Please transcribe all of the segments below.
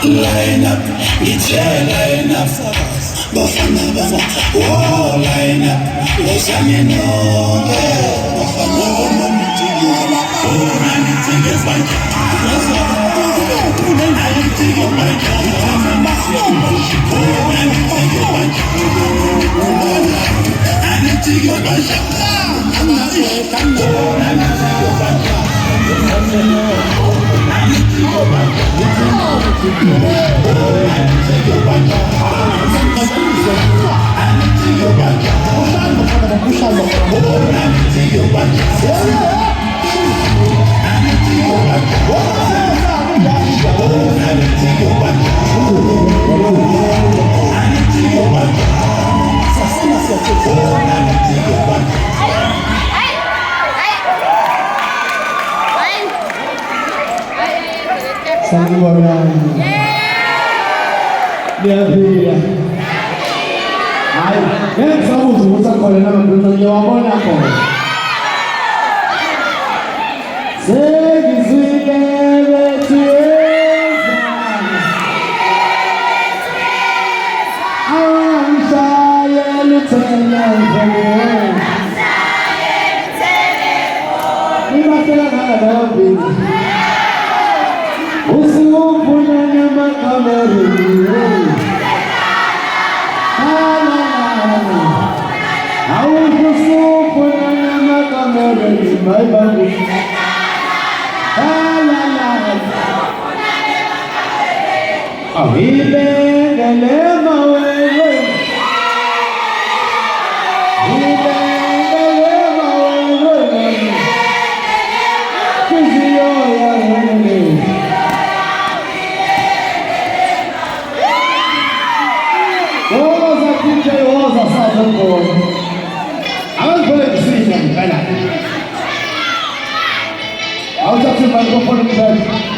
Line up, it's a line up. Bafana bana, oh line up, yes I know. Bafana bana, mitiyo, oh mitiyo banja. Mitiyo banja, oh mitiyo banja. Mitiyo banja, Sangu orang dia dia ay yang sabu susah kalau nama betul jawaban apa segi awang saya lutenang ini masalah ada Usu punya nama kamari, aku usu punya nama kamari, baik bagus. Awi bengale mawe, kusiyo ya hene. Rosa saltando. Avanti con le piscine, bella. Alza sul banco fuori di bello.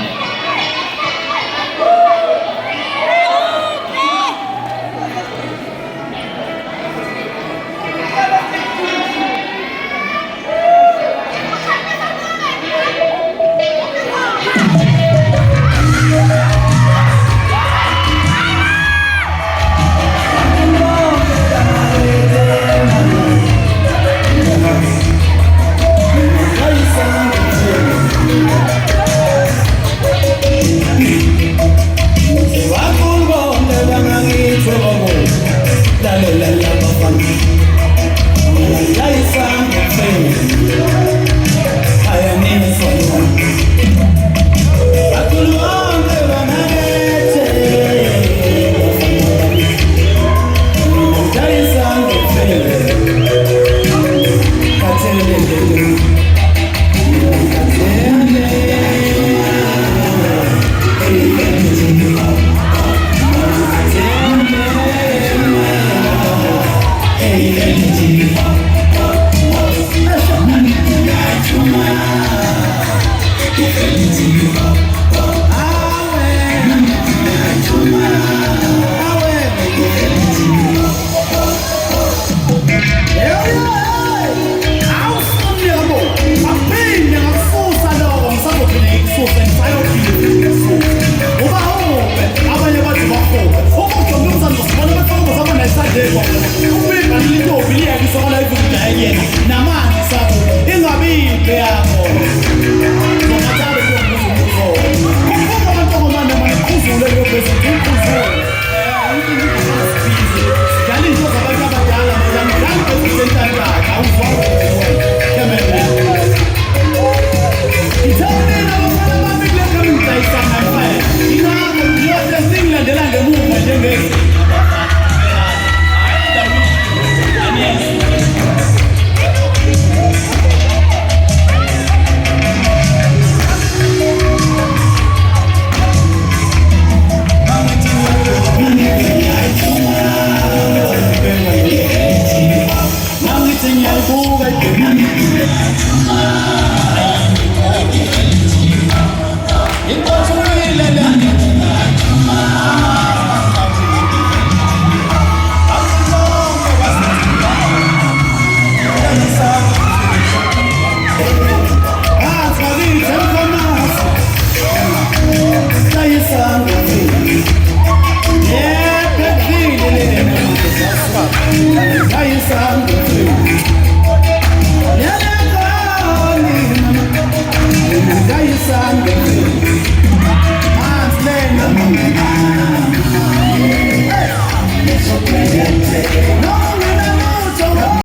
Let's go.